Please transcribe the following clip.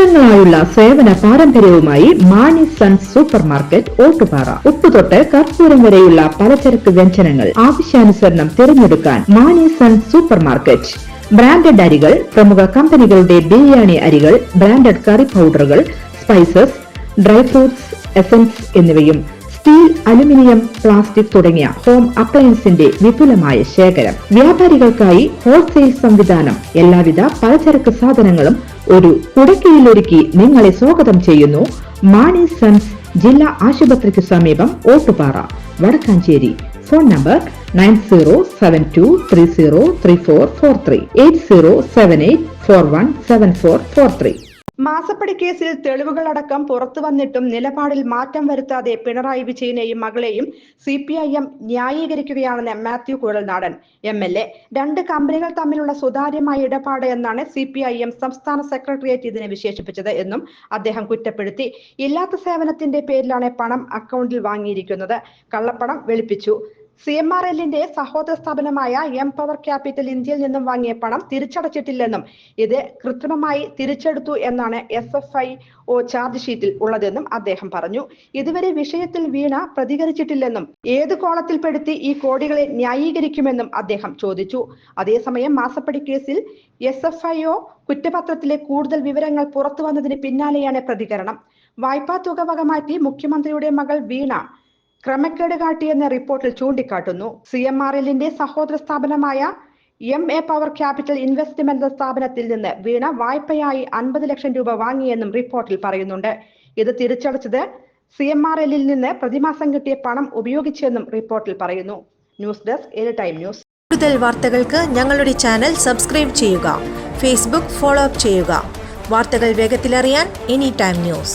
വർഷങ്ങളായുള്ള സേവന പാരമ്പര്യവുമായി Mani sons super market Ottupara. ഉപ്പുതൊട്ട് കർപ്പൂരം വരെയുള്ള പലചരക്ക് വ്യഞ്ജനങ്ങൾ ആവശ്യാനുസരണം തിരഞ്ഞെടുക്കാൻ Mani sons super market. Branded അരികൾ, പ്രമുഖ കമ്പനികളുടെ ബിരിയാണി അരികൾ, ബ്രാൻഡഡ് കറി പൗഡറുകൾ, സ്പൈസസ്, ഡ്രൈ ഫ്രൂട്ട്സ്, എസൻസ് എന്നിവയും സ്റ്റീൽ, അലുമിനിയം, പ്ലാസ്റ്റിക് തുടങ്ങിയ ഹോം അപ്ലയൻസിന്റെ വിപുലമായ ശേഖരം. വ്യാപാരികൾക്കായി ഹോൾസെയിൽ സംവിധാനം. എല്ലാവിധ പലചരക്ക് സാധനങ്ങളും ഒരു കുടക്കീഴിലൊരുക്കി നിങ്ങളെ സ്വാഗതം ചെയ്യുന്നു മാണി സൺസ്, ജില്ലാ ആശുപത്രിക്ക് സമീപം, ഓട്ടുപാറ, വടക്കാഞ്ചേരി. Phone number 9072303443 8078417443. മാസപ്പടി കേസിൽ തെളിവുകളടക്കം പുറത്തു വന്നിട്ടും നിലപാടിൽ മാറ്റം വരുത്താതെ പിണറായി വിജയനെയും മകളെയും CPIM ന്യായീകരിക്കുകയാണെന്ന് മാത്യു കുഴൽനാടൻ MLA. 2 കമ്പനികൾ തമ്മിലുള്ള സുതാര്യമായ ഇടപാട് എന്നാണ് CPIM സംസ്ഥാന സെക്രട്ടേറിയറ്റ് ഇതിനെ വിശേഷിപ്പിച്ചത് എന്നും അദ്ദേഹം കുറ്റപ്പെടുത്തി. ഇല്ലാത്ത സേവനത്തിന്റെ പേരിലാണ് പണം അക്കൗണ്ടിൽ വാങ്ങിയിരിക്കുന്നത്. കള്ളപ്പണം വെളുപ്പിച്ചു. CMRLന്റെ സഹോദര സ്ഥാപനമായ എംപവർ ക്യാപിറ്റൽ ഇന്ത്യയിൽ നിന്നും വാങ്ങിയ പണം തിരിച്ചടച്ചിട്ടില്ലെന്നും ഇത് കൃത്രിമമായി തിരിച്ചെടുത്തു എന്നാണ് SFIO ചാർജ് ഷീറ്റിൽ ഉള്ളതെന്നും അദ്ദേഹം പറഞ്ഞു. ഇതുവരെ വിഷയത്തിൽ വീണ പ്രതികരിച്ചിട്ടില്ലെന്നും ഏത് കോളത്തിൽപ്പെടുത്തി ഈ കോടികളെ ന്യായീകരിക്കുമെന്നും അദ്ദേഹം ചോദിച്ചു. അതേസമയം മാസപ്പടി കേസിൽ SFIO കുറ്റപത്രത്തിലെ കൂടുതൽ വിവരങ്ങൾ പുറത്തു വന്നതിന് പിന്നാലെയാണ് പ്രതികരണം. വായ്പാ തുക വകമാറ്റി മുഖ്യമന്ത്രിയുടെ മകൾ വീണ ക്രമക്കേട് കാട്ടിയെന്ന റിപ്പോർട്ടിൽ ചൂണ്ടിക്കാട്ടുന്നു. CMRLന്റെ സഹോദര സ്ഥാപനമായ MA പവർ ക്യാപിറ്റൽ ഇൻവെസ്റ്റ്മെന്റ് സ്ഥാപനത്തിൽ നിന്ന് വീണ വായ്പയായി 50 ലക്ഷം രൂപ വാങ്ങിയെന്നും റിപ്പോർട്ടിൽ പറയുന്നുണ്ട്. ഇത് തിരിച്ചടച്ചത് CMRLൽ നിന്ന് പ്രതിമാസം കിട്ടിയ പണം ഉപയോഗിച്ചെന്നും റിപ്പോർട്ടിൽ പറയുന്നു. News desk any news. കൂടുതൽ വാർത്തകൾക്ക് ഞങ്ങളുടെ ചാനൽ സബ്സ്ക്രൈബ് ചെയ്യുക. ഫേസ്ബുക്ക് ഫോളോ അപ്പ് ചെയ്യുക. വാർത്തകൾ വേഗത്തിലറിയാൻ എനി ന്യൂസ്.